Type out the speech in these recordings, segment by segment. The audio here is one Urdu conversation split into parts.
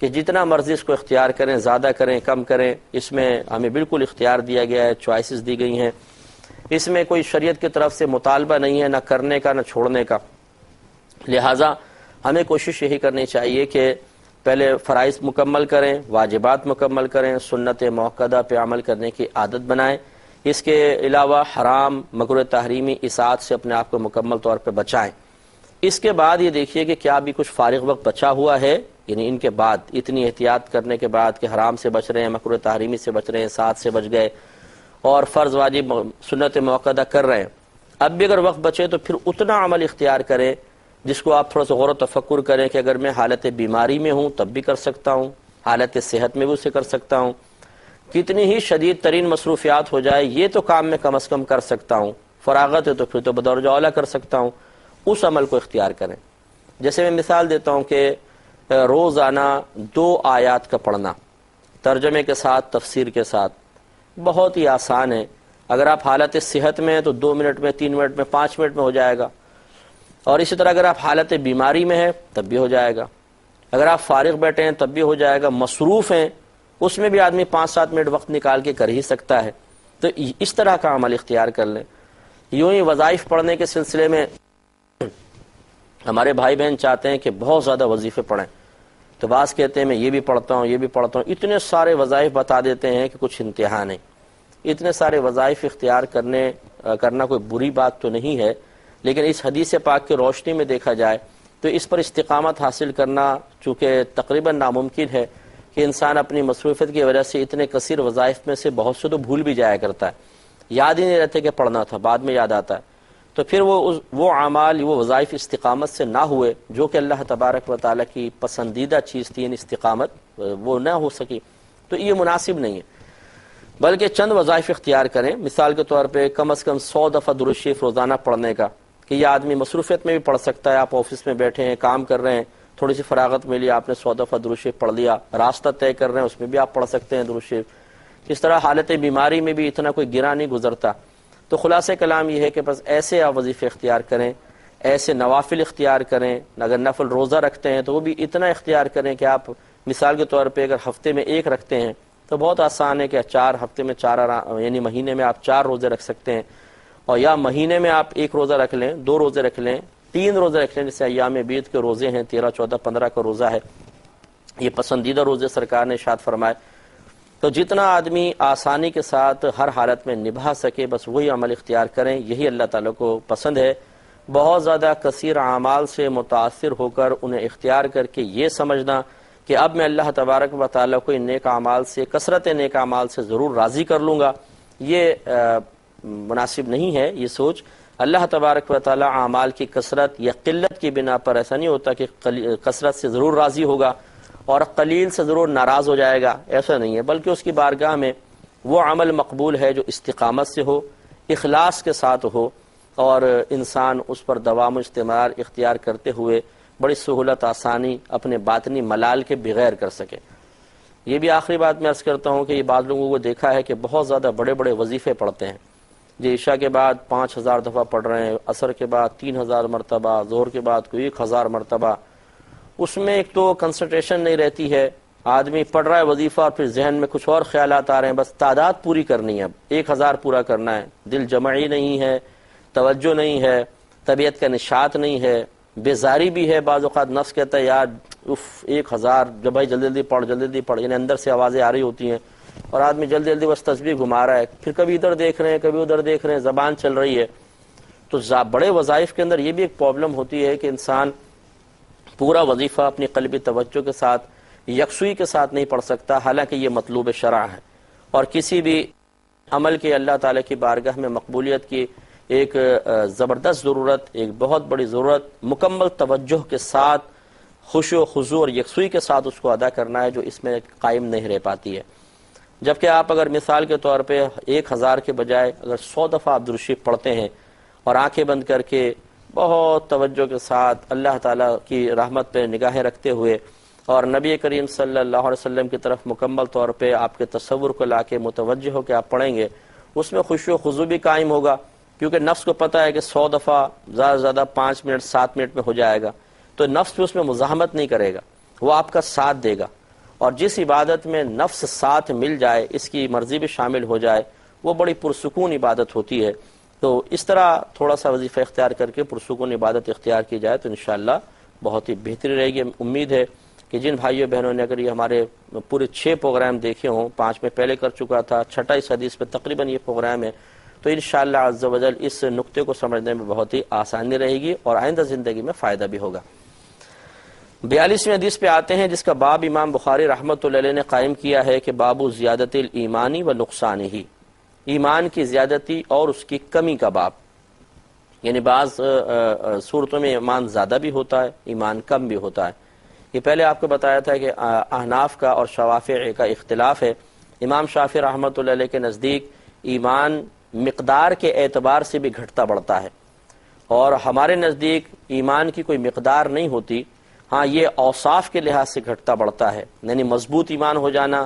کہ جتنا مرضی اس کو اختیار کریں، زیادہ کریں کم کریں، اس میں ہمیں بالکل اختیار دیا گیا ہے، چوائسز دی گئی ہیں، اس میں کوئی شریعت کی طرف سے مطالبہ نہیں ہے، نہ کرنے کا نہ چھوڑنے کا۔ لہٰذا ہمیں کوشش یہی کرنی چاہیے کہ پہلے فرائض مکمل کریں، واجبات مکمل کریں، سنت موقدہ پہ عمل کرنے کی عادت بنائیں، اس کے علاوہ حرام مکروہ تحریمی اطاعت سے اپنے آپ کو مکمل طور پہ بچائیں۔ اس کے بعد یہ دیکھیے کہ کیا بھی کچھ فارغ وقت بچا ہوا ہے، یعنی ان کے بعد اتنی احتیاط کرنے کے بعد کہ حرام سے بچ رہے ہیں، مکروہ تحریمی سے بچ رہے ہیں، اطاعت سے بچ گئے اور فرض واجب سنت موقدہ کر رہے ہیں، اب بھی اگر وقت بچے تو پھر اتنا عمل اختیار کریں جس کو آپ تھوڑا سا غور و تفکر کریں کہ اگر میں حالت بیماری میں ہوں تب بھی کر سکتا ہوں، حالت صحت میں بھی اسے کر سکتا ہوں، کتنی ہی شدید ترین مصروفیات ہو جائے یہ تو کام میں کم از کم کر سکتا ہوں، فراغت ہے تو پھر تو بدرجہ اولیٰ کر سکتا ہوں، اس عمل کو اختیار کریں۔ جیسے میں مثال دیتا ہوں کہ روزانہ 2 آیات کا پڑھنا ترجمے کے ساتھ، تفسیر کے ساتھ، بہت ہی آسان ہے۔ اگر آپ حالت صحت میں ہیں تو 2 منٹ میں، 3 منٹ میں، 5 منٹ میں ہو جائے گا، اور اسی طرح اگر آپ حالت بیماری میں ہیں تب بھی ہو جائے گا، اگر آپ فارغ بیٹھے ہیں تب بھی ہو جائے گا، مصروف ہیں اس میں بھی آدمی 5-7 منٹ وقت نکال کے کر ہی سکتا ہے۔ تو اس طرح کا عمل اختیار کر لیں۔ یوں ہی وظائف پڑھنے کے سلسلے میں ہمارے بھائی بہن چاہتے ہیں کہ بہت زیادہ وظیفے پڑھیں، تو بعض کہتے ہیں میں یہ بھی پڑھتا ہوں، یہ بھی پڑھتا ہوں، اتنے سارے وظائف بتا دیتے ہیں کہ کچھ انتہا نہیں۔ اتنے سارے وظائف اختیار کرنا کوئی بری بات تو نہیں ہے، لیکن اس حدیث پاک کی روشنی میں دیکھا جائے تو اس پر استقامت حاصل کرنا چونکہ تقریباً ناممکن ہے کہ انسان اپنی مصروفیت کی وجہ سے اتنے کثیر وظائف میں سے بہت سے تو بھول بھی جایا کرتا ہے، یاد ہی نہیں رہتے کہ پڑھنا تھا، بعد میں یاد آتا ہے، تو پھر وہ اعمال، وہ وظائف استقامت سے نہ ہوئے جو کہ اللہ تبارک و تعالیٰ کی پسندیدہ چیز تھی، استقامت وہ نہ ہو سکی، تو یہ مناسب نہیں ہے۔ بلکہ چند وظائف اختیار کریں، مثال کے طور پہ کم از کم 100 دفعہ درود شریف روزانہ پڑھنے کا، کہ یہ آدمی مصروفیت میں بھی پڑھ سکتا ہے، آپ آفس میں بیٹھے ہیں، کام کر رہے ہیں، تھوڑی سی فراغت ملی، آپ نے 100 دفعہ درود شریف پڑھ لیا، راستہ طے کر رہے ہیں اس میں بھی آپ پڑھ سکتے ہیں درود شریف۔ اس طرح حالت بیماری میں بھی اتنا کوئی گرا نہیں گزرتا۔ تو خلاصہ کلام یہ ہے کہ بس ایسے آپ وظیفے اختیار کریں، ایسے نوافل اختیار کریں، اگر نفل روزہ رکھتے ہیں تو وہ بھی اتنا اختیار کریں کہ آپ مثال کے طور پہ اگر ہفتے میں 1 رکھتے ہیں تو بہت آسان ہے کہ 4 ہفتے میں 4 یعنی مہینے میں آپ 4 روزے رکھ سکتے ہیں، اور یا مہینے میں آپ 1 روزہ رکھ لیں، 2 روزے رکھ لیں، 3 روزے رکھ لیں، جیسے ایام بیت کے روزے ہیں، 13، 14، 15 کا روزہ ہے، یہ پسندیدہ روزے سرکار نے ارشاد فرمائے۔ تو جتنا آدمی آسانی کے ساتھ ہر حالت میں نبھا سکے بس وہی عمل اختیار کریں، یہی اللہ تعالیٰ کو پسند ہے۔ بہت زیادہ کثیر اعمال سے متاثر ہو کر انہیں اختیار کر کے یہ سمجھنا کہ اب میں اللہ تبارک و تعالیٰ کو ان نیک اعمال سے، کثرت نیک اعمال سے ضرور راضی کر لوں گا، یہ مناسب نہیں ہے یہ سوچ۔ اللہ تبارک و تعالیٰ اعمال کی کثرت یا قلت کی بنا پر ایسا نہیں ہوتا کہ کثرت سے ضرور راضی ہوگا اور قلیل سے ضرور ناراض ہو جائے گا، ایسا نہیں ہے، بلکہ اس کی بارگاہ میں وہ عمل مقبول ہے جو استقامت سے ہو، اخلاص کے ساتھ ہو، اور انسان اس پر دوام و استمرار اختیار کرتے ہوئے بڑی سہولت، آسانی اپنے باطنی ملال کے بغیر کر سکے۔ یہ بھی آخری بات میں عرض کرتا ہوں کہ یہ بعض لوگوں کو دیکھا ہے کہ بہت زیادہ بڑے بڑے وظیفے پڑھتے ہیں، جو عشاء کے بعد 5000 دفعہ پڑھ رہے ہیں، عصر کے بعد 3000 مرتبہ، ظہر کے بعد کوئی 1000 مرتبہ۔ اس میں ایک تو کنسنٹریشن نہیں رہتی ہے، آدمی پڑھ رہا ہے وظیفہ اور پھر ذہن میں کچھ اور خیالات آ رہے ہیں، بس تعداد پوری کرنی ہے، اب 1000 پورا کرنا ہے، دل جمعی نہیں ہے، توجہ نہیں ہے، طبیعت کا نشاط نہیں ہے، بیزاری بھی ہے، بعض اوقات نفس کہتا ہے یار 1000 جب بھائی جلدی جلدی پڑھ، جلدی جلدی پڑھ، یعنی اندر سے آوازیں آ رہی ہوتی ہیں اور آدمی جلدی جلدی بس تسبیح گھما رہا ہے، پھر کبھی ادھر دیکھ رہے ہیں، کبھی ادھر دیکھ رہے ہیں، زبان چل رہی ہے۔ تو بڑے وظائف کے اندر یہ بھی ایک پرابلم ہوتی ہے کہ انسان پورا وظیفہ اپنی قلبی توجہ کے ساتھ، یکسوئی کے ساتھ نہیں پڑھ سکتا، حالانکہ یہ مطلوب شرع ہے، اور کسی بھی عمل کے اللہ تعالیٰ کی بارگاہ میں مقبولیت کی ایک زبردست ضرورت، ایک بہت بڑی ضرورت مکمل توجہ کے ساتھ، خشوع و خضوع اور یکسوئی کے ساتھ اس کو ادا کرنا ہے، جو اس میں قائم نہیں رہ پاتی ہے۔ جبکہ آپ اگر مثال کے طور پہ 1000 کے بجائے اگر 100 دفعہ آپ درود شریف پڑھتے ہیں اور آنکھیں بند کر کے بہت توجہ کے ساتھ اللہ تعالیٰ کی رحمت پہ نگاہیں رکھتے ہوئے اور نبی کریم صلی اللہ علیہ وسلم کی طرف مکمل طور پہ آپ کے تصور کو لا کے متوجہ ہو کے آپ پڑھیں گے، اس میں خشوع و خضوع بھی قائم ہوگا، کیونکہ نفس کو پتہ ہے کہ 100 دفعہ زیادہ سے زیادہ 5 منٹ 7 منٹ میں ہو جائے گا، تو نفس بھی اس میں مزاحمت نہیں کرے گا، وہ آپ کا ساتھ دے گا، اور جس عبادت میں نفس ساتھ مل جائے، اس کی مرضی بھی شامل ہو جائے، وہ بڑی پرسکون عبادت ہوتی ہے۔ تو اس طرح تھوڑا سا وظیفہ اختیار کر کے پرسکون عبادت اختیار کی جائے تو انشاءاللہ بہت ہی بہتری رہے گی۔ امید ہے کہ جن بھائیوں بہنوں نے اگر یہ ہمارے پورے 6 پروگرام دیکھے ہوں، 5 میں پہلے کر چکا تھا، 6 اس حدیث پہ تقریباً یہ پروگرام ہے، تو انشاءاللہ عز و جل اس نقطے کو سمجھنے میں بہت ہی آسانی رہے گی اور آئندہ زندگی میں فائدہ بھی ہوگا۔ 42ویں حدیث پہ آتے ہیں، جس کا باب امام بخاری رحمۃ اللہ علیہ نے قائم کیا ہے کہ باب زیادت الایمانی و نقصانہ، ایمان کی زیادتی اور اس کی کمی کا باب۔ یعنی بعض صورتوں میں ایمان زیادہ بھی ہوتا ہے، ایمان کم بھی ہوتا ہے۔ یہ پہلے آپ کو بتایا تھا کہ احناف کا اور شوافع کا اختلاف ہے۔ امام شافعی رحمۃ اللہ علیہ کے نزدیک ایمان مقدار کے اعتبار سے بھی گھٹتا بڑھتا ہے، اور ہمارے نزدیک ایمان کی کوئی مقدار نہیں ہوتی، ہاں یہ اوصاف کے لحاظ سے گھٹتا بڑھتا ہے، یعنی مضبوط ایمان ہو جانا،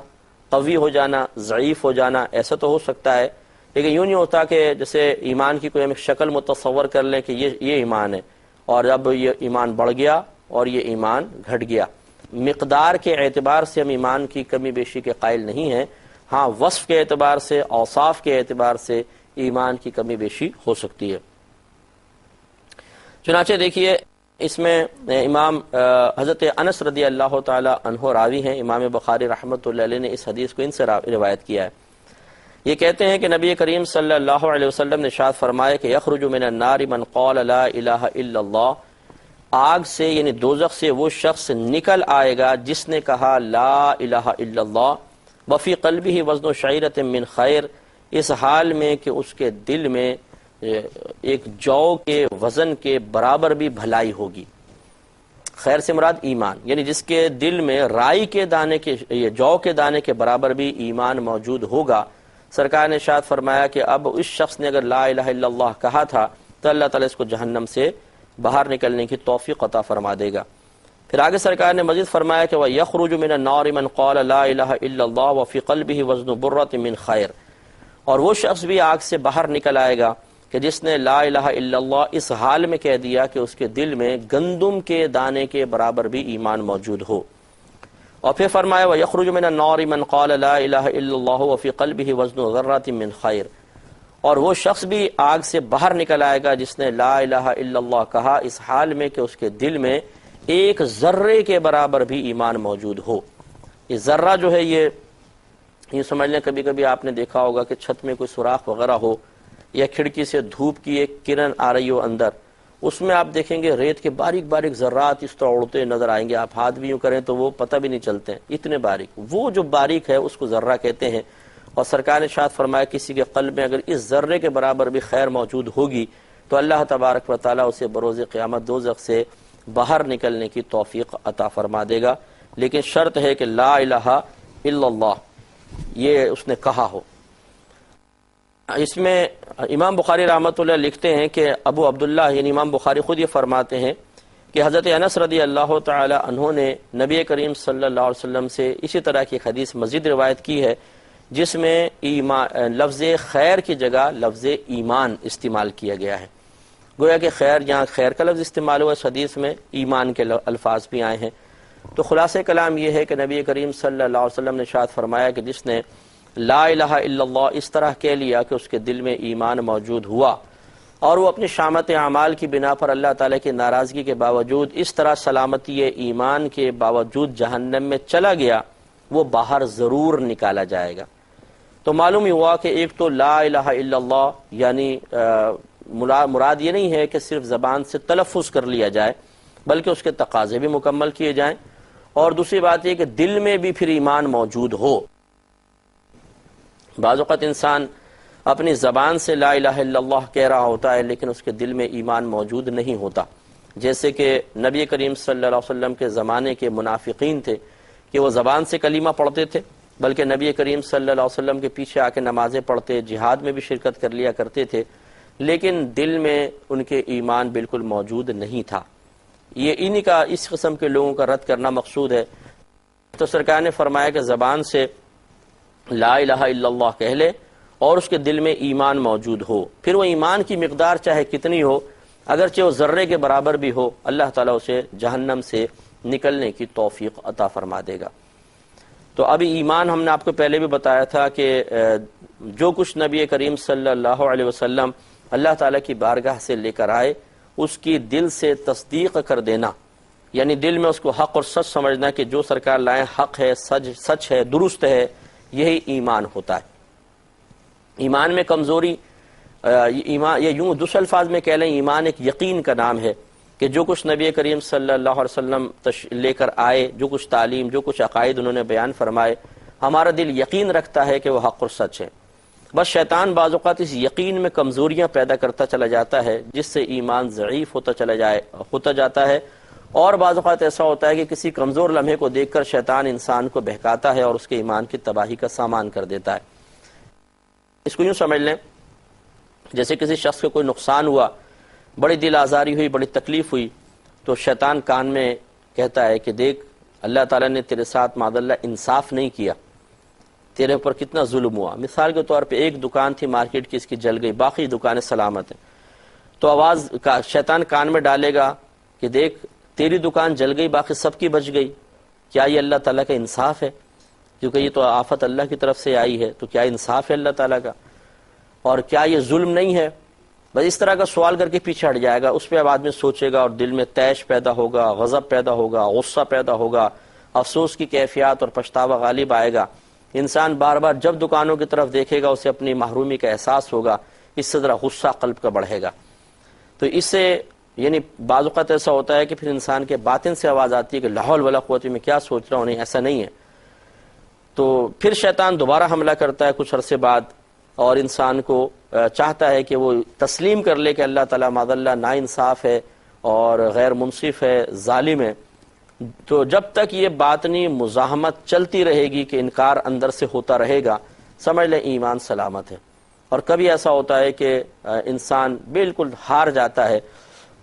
قوی ہو جانا، ضعیف ہو جانا، ایسا تو ہو سکتا ہے، لیکن یوں نہیں ہوتا کہ جیسے ایمان کی کوئی ہم شکل متصور کر لیں کہ یہ ایمان ہے اور اب یہ ایمان بڑھ گیا اور یہ ایمان گھٹ گیا۔ مقدار کے اعتبار سے ہم ایمان کی کمی بیشی کے قائل نہیں ہیں، ہاں وصف کے اعتبار سے، اوصاف کے اعتبار سے ایمان کی کمی بیشی ہو سکتی ہے۔ چنانچہ دیکھیے اس میں امام حضرت انس رضی اللہ تعالی عنہ راوی ہیں، امام بخاری رحمۃ اللہ علیہ نے اس حدیث کو ان سے روایت کیا ہے۔ یہ کہتے ہیں کہ نبی کریم صلی اللہ علیہ وسلم نے ارشاد فرمایا کہ یخرج من النار من قال لا الہ الا اللہ، آگ سے یعنی دوزخ سے وہ شخص نکل آئے گا جس نے کہا لا الہ الا اللہ، وفی قلبہ وزن شعیرۃ من خیر، اس حال میں کہ اس کے دل میں ایک جو کے وزن کے برابر بھی بھلائی ہوگی۔ خیر سے مراد ایمان، یعنی جس کے دل میں رائی کے دانے کے جو کے دانے کے برابر بھی ایمان موجود ہوگا۔ سرکار نے ارشاد فرمایا کہ اب اس شخص نے اگر لا الہ الا اللہ کہا تھا تو اللہ تعالیٰ اس کو جہنم سے باہر نکلنے کی توفیق عطا فرما دے گا۔ پھر آگے سرکار نے مزید فرمایا کہ وَيَخْرُجُ مِنَ النَّارِ مَنْ قَالَ لَا إِلَهَ إِلَّا اللَّهُ وَفِي قَلْبِهِ وَزْنُ بُرَّةٍ مِّنْ خَيْرٍ، اور وہ شخص بھی آگ سے باہر نکل آئے گا کہ جس نے لا الہ الا اللہ اس حال میں کہہ دیا کہ اس کے دل میں گندم کے دانے کے برابر بھی ایمان موجود ہو۔ اور پھر فرمایا وَيَخْرُجُ مِنَ النَّارِ مَنْ قَالَ لَا إِلَهَ إِلَّا اللَّهُ وَفِي قَلْبِهِ وَزْنُ ذَرَّةٍ مِّنْ خَيْرٍ، اور وہ شخص بھی آگ سے باہر نکل آئے گا جس نے لا الہ الا اللہ کہا اس حال میں کہ اس کے دل میں ایک ذرے کے برابر بھی ایمان موجود ہو۔ یہ ذرہ جو ہے یہ سمجھ لیں، کبھی کبھی آپ نے دیکھا ہوگا کہ چھت میں کوئی سوراخ وغیرہ ہو یا کھڑکی سے دھوپ کی ایک کرن آ رہی ہو اندر، اس میں آپ دیکھیں گے ریت کے باریک باریک ذرات اس طرح اڑتے نظر آئیں گے، آپ ہاتھ بھی یوں کریں تو وہ پتہ بھی نہیں چلتے ہیں، اتنے باریک۔ وہ جو باریک ہے اس کو ذرہ کہتے ہیں، اور سرکار نے ارشاد فرمایا کسی کے قلب میں اگر اس ذرے کے برابر بھی خیر موجود ہوگی تو اللہ تبارک و تعالیٰ اسے بروز قیامت دوزخ سے باہر نکلنے کی توفیق عطا فرما دے گا، لیکن شرط ہے کہ لا الہ الا اللہ یہ اس نے کہا ہو۔ اس میں امام بخاری رحمۃ اللہ لکھتے ہیں کہ ابو عبداللہ یعنی امام بخاری خود یہ فرماتے ہیں کہ حضرت انس رضی اللہ تعالی عنہ نے نبی کریم صلی اللہ علیہ وسلم سے اسی طرح کی حدیث مزید روایت کی ہے جس میں لفظ خیر کی جگہ لفظ ایمان استعمال کیا گیا ہے۔ گویا کہ خیر یہاں خیر کا لفظ استعمال ہوا، اس حدیث میں ایمان کے الفاظ بھی آئے ہیں۔ تو خلاصہ کلام یہ ہے کہ نبی کریم صلی اللہ علیہ وسلم نے ارشاد فرمایا کہ جس نے لا الہ الا اللہ اس طرح کہہ لیا کہ اس کے دل میں ایمان موجود ہوا اور وہ اپنی شامت اعمال کی بنا پر اللہ تعالیٰ کی ناراضگی کے باوجود اس طرح سلامتی ایمان کے باوجود جہنم میں چلا گیا، وہ باہر ضرور نکالا جائے گا۔ تو معلوم ہی ہوا کہ ایک تو لا الہ الا اللہ یعنی مراد یہ نہیں ہے کہ صرف زبان سے تلفظ کر لیا جائے بلکہ اس کے تقاضے بھی مکمل کیے جائیں، اور دوسری بات یہ کہ دل میں بھی پھر ایمان موجود ہو۔ بعض اوقات انسان اپنی زبان سے لا الہ الا اللہ کہہ رہا ہوتا ہے لیکن اس کے دل میں ایمان موجود نہیں ہوتا، جیسے کہ نبی کریم صلی اللہ علیہ وسلم کے زمانے کے منافقین تھے کہ وہ زبان سے کلمہ پڑھتے تھے، بلکہ نبی کریم صلی اللہ علیہ وسلم کے پیچھے آ کے نمازیں پڑھتے، جہاد میں بھی شرکت کر لیا کرتے تھے، لیکن دل میں ان کے ایمان بالکل موجود نہیں تھا۔ یہ انہی کا اس قسم کے لوگوں کا رد کرنا مقصود ہے۔ تو سرکار نے فرمایا کہ زبان سے لا الہ الا اللہ کہہ لے اور اس کے دل میں ایمان موجود ہو، پھر وہ ایمان کی مقدار چاہے کتنی ہو، اگرچہ وہ ذرے کے برابر بھی ہو، اللہ تعالیٰ اسے جہنم سے نکلنے کی توفیق عطا فرما دے گا۔ تو ابھی ایمان ہم نے آپ کو پہلے بھی بتایا تھا کہ جو کچھ نبی کریم صلی اللہ علیہ وسلم اللہ تعالیٰ کی بارگاہ سے لے کر آئے اس کی دل سے تصدیق کر دینا، یعنی دل میں اس کو حق اور سچ سمجھنا کہ جو سرکار لائیں حق ہے، سچ ہے، درست ہے، یہی ایمان ہوتا ہے۔ ایمان میں کمزوری، ایمان یہ یوں دوسرے الفاظ میں کہہ لیں ایمان ایک یقین کا نام ہے کہ جو کچھ نبی کریم صلی اللہ علیہ وسلم لے کر آئے، جو کچھ تعلیم، جو کچھ عقائد انہوں نے بیان فرمائے، ہمارا دل یقین رکھتا ہے کہ وہ حق اور سچ ہے۔ بس شیطان بعض اوقات اس یقین میں کمزوریاں پیدا کرتا چلا جاتا ہے جس سے ایمان ضعیف ہوتا جاتا ہے، اور بعض اوقات ایسا ہوتا ہے کہ کسی کمزور لمحے کو دیکھ کر شیطان انسان کو بہکاتا ہے اور اس کے ایمان کی تباہی کا سامان کر دیتا ہے۔ اس کو یوں سمجھ لیں جیسے کسی شخص کو کوئی نقصان ہوا، بڑی دل آزاری ہوئی، بڑی تکلیف ہوئی، تو شیطان کان میں کہتا ہے کہ دیکھ اللہ تعالیٰ نے تیرے ساتھ معاذ اللہ انصاف نہیں کیا، تیرے اوپر کتنا ظلم ہوا۔ مثال کے طور پہ ایک دکان تھی مارکیٹ کی، اس کی جل گئی، باقی دکانیں سلامت ہیں، تو آواز شیطان کان میں ڈالے گا کہ دیکھ تیری دکان جل گئی، باقی سب کی بچ گئی، کیا یہ اللہ تعالیٰ کا انصاف ہے؟ کیونکہ یہ تو آفت اللہ کی طرف سے آئی ہے، تو کیا انصاف ہے اللہ تعالیٰ کا؟ اور کیا یہ ظلم نہیں ہے؟ بس اس طرح کا سوال کر کے پیچھے ہٹ جائے گا، اس پہ اب آدمی سوچے گا اور دل میں طیش پیدا ہوگا، غضب پیدا ہوگا، غصہ پیدا ہوگا، افسوس کی کیفیات اور پچھتاوا غالب آئے گا۔ انسان بار بار جب دکانوں کی طرف دیکھے گا اسے اپنی محرومی کا احساس ہوگا، اس سے ذرا غصہ قلب کا بڑھے گا۔ تو اس سے یعنی بعض اوقات ایسا ہوتا ہے کہ پھر انسان کے باطن سے آواز آتی ہے کہ لا حول ولا قوت، میں کیا سوچ رہا ہوں، نہیں ایسا نہیں ہے۔ تو پھر شیطان دوبارہ حملہ کرتا ہے کچھ عرصے بعد، اور انسان کو چاہتا ہے کہ وہ تسلیم کر لے کہ اللہ تعالیٰ معاذ اللہ ناانصاف ہے اور غیر منصف ہے، ظالم ہے۔ تو جب تک یہ باطنی مزاحمت چلتی رہے گی کہ انکار اندر سے ہوتا رہے گا، سمجھ لیں ایمان سلامت ہے۔ اور کبھی ایسا ہوتا ہے کہ انسان بالکل ہار جاتا ہے،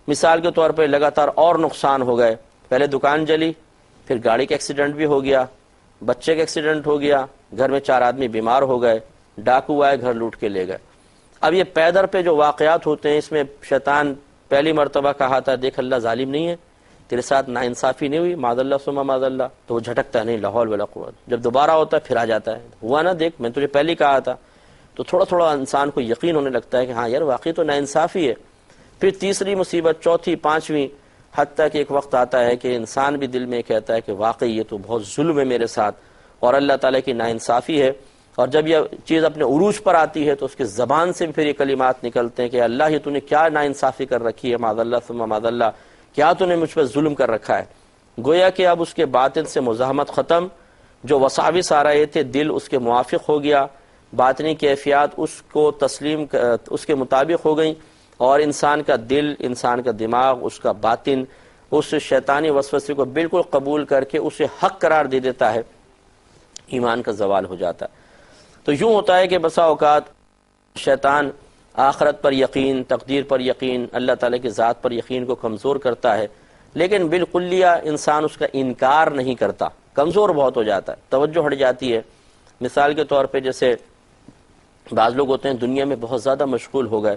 مثال کے طور پہ لگاتار اور نقصان ہو گئے، پہلے دکان جلی، پھر گاڑی کا ایکسیڈنٹ بھی ہو گیا، بچے کا ایکسیڈنٹ ہو گیا، گھر میں 4 آدمی بیمار ہو گئے، ڈاکو آئے گھر لوٹ کے لے گئے۔ اب یہ پیدر پہ جو واقعات ہوتے ہیں، اس میں شیطان پہلی مرتبہ کہا تھا دیکھ اللہ ظالم نہیں ہے، تیرے ساتھ ناانصافی نہیں ہوئی، معاذ اللہ ثم معاذ اللہ، تو وہ جھٹکتا ہے نہیں لا حول ولا قوت۔ جب دوبارہ ہوتا ہے پھر آ جاتا ہے، ہوا نا دیکھ میں تجھے پہلے کہا تھا، تو تھوڑا تھوڑا انسان کو یقین ہونے لگتا ہے کہ ہاں یار واقعی تو ناانصافی ہے۔ پھر تیسری مصیبت، چوتھی، پانچویں، حتیٰ کہ ایک وقت آتا ہے کہ انسان بھی دل میں کہتا ہے کہ واقعی یہ تو بہت ظلم ہے میرے ساتھ اور اللہ تعالیٰ کی ناانصافی ہے۔ اور جب یہ چیز اپنے عروج پر آتی ہے تو اس کی زبان سے بھی پھر یہ کلمات نکلتے ہیں کہ اللہ یہ تو نے کیا ناانصافی کر رکھی ہے، معاذ اللہ ثم معاذ اللہ، کیا تو نے مجھ پر ظلم کر رکھا ہے۔ گویا کہ اب اس کے باطن سے مزاحمت ختم، جو وساوس آ رہے تھے دل اس کے موافق ہو گیا، باطنی کیفیات اس کو تسلیم اس کے مطابق ہو گئیں، اور انسان کا دل، انسان کا دماغ، اس کا باطن اس شیطانی وسوسے کو بالکل قبول کر کے اسے حق قرار دے دیتا ہے، ایمان کا زوال ہو جاتا ہے۔ تو یوں ہوتا ہے کہ بسا اوقات شیطان آخرت پر یقین، تقدیر پر یقین، اللہ تعالیٰ کی ذات پر یقین کو کمزور کرتا ہے، لیکن بالکلیہ انسان اس کا انکار نہیں کرتا، کمزور بہت ہو جاتا ہے، توجہ ہٹ جاتی ہے۔ مثال کے طور پہ جیسے بعض لوگ ہوتے ہیں دنیا میں بہت زیادہ مشغول ہو گئے،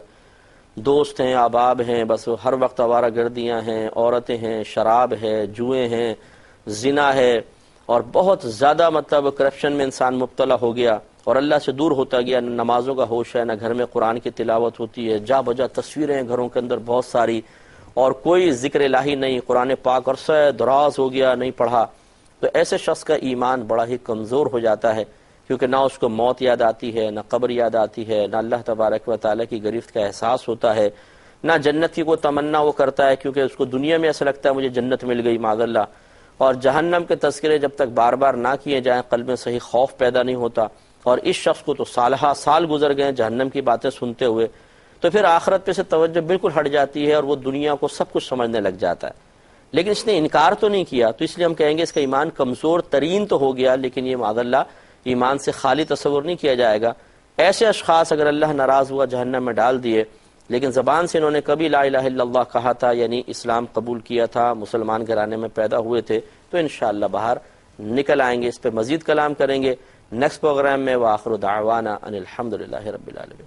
دوست ہیں، احباب ہیں، بس ہر وقت آوارہ گردیاں ہیں، عورتیں ہیں، شراب ہے، جوئے ہیں، زنا ہے، اور بہت زیادہ مطلب کرپشن میں انسان مبتلا ہو گیا اور اللہ سے دور ہوتا گیا، نہ نمازوں کا ہوش ہے، نہ گھر میں قرآن کی تلاوت ہوتی ہے، جا بجا تصویریں ہیں گھروں کے اندر بہت ساری، اور کوئی ذکر الہی نہیں، قرآن پاک عرصہ دراز ہو گیا نہیں پڑھا۔ تو ایسے شخص کا ایمان بڑا ہی کمزور ہو جاتا ہے، کیونکہ نہ اس کو موت یاد آتی ہے، نہ قبر یاد آتی ہے، نہ اللہ تبارک و تعالیٰ کی گرفت کا احساس ہوتا ہے، نہ جنت کی کوئی تمنا وہ کرتا ہے، کیونکہ اس کو دنیا میں ایسا لگتا ہے مجھے جنت مل گئی معاذ اللہ۔ اور جہنم کے تذکرے جب تک بار بار نہ کیے جائیں قلب میں صحیح خوف پیدا نہیں ہوتا، اور اس شخص کو تو سالہ سال گزر گئے جہنم کی باتیں سنتے ہوئے، تو پھر آخرت پہ سے توجہ بالکل ہٹ جاتی ہے اور وہ دنیا کو سب کچھ سمجھنے لگ جاتا ہے۔ لیکن اس نے انکار تو نہیں کیا، تو اس لیے ہم کہیں گے اس کا ایمان کمزور ترین تو ہو گیا، لیکن یہ معاذ اللہ ایمان سے خالی تصور نہیں کیا جائے گا۔ ایسے اشخاص اگر اللہ ناراض ہوا جہنم میں ڈال دیے، لیکن زبان سے انہوں نے کبھی لا الہ الا اللہ کہا تھا، یعنی اسلام قبول کیا تھا، مسلمان گھرانے میں پیدا ہوئے تھے، تو انشاءاللہ باہر نکل آئیں گے۔ اس پہ مزید کلام کریں گے نیکسٹ پروگرام میں۔ وآخر دعوانا ان الحمدللہ رب العالمین۔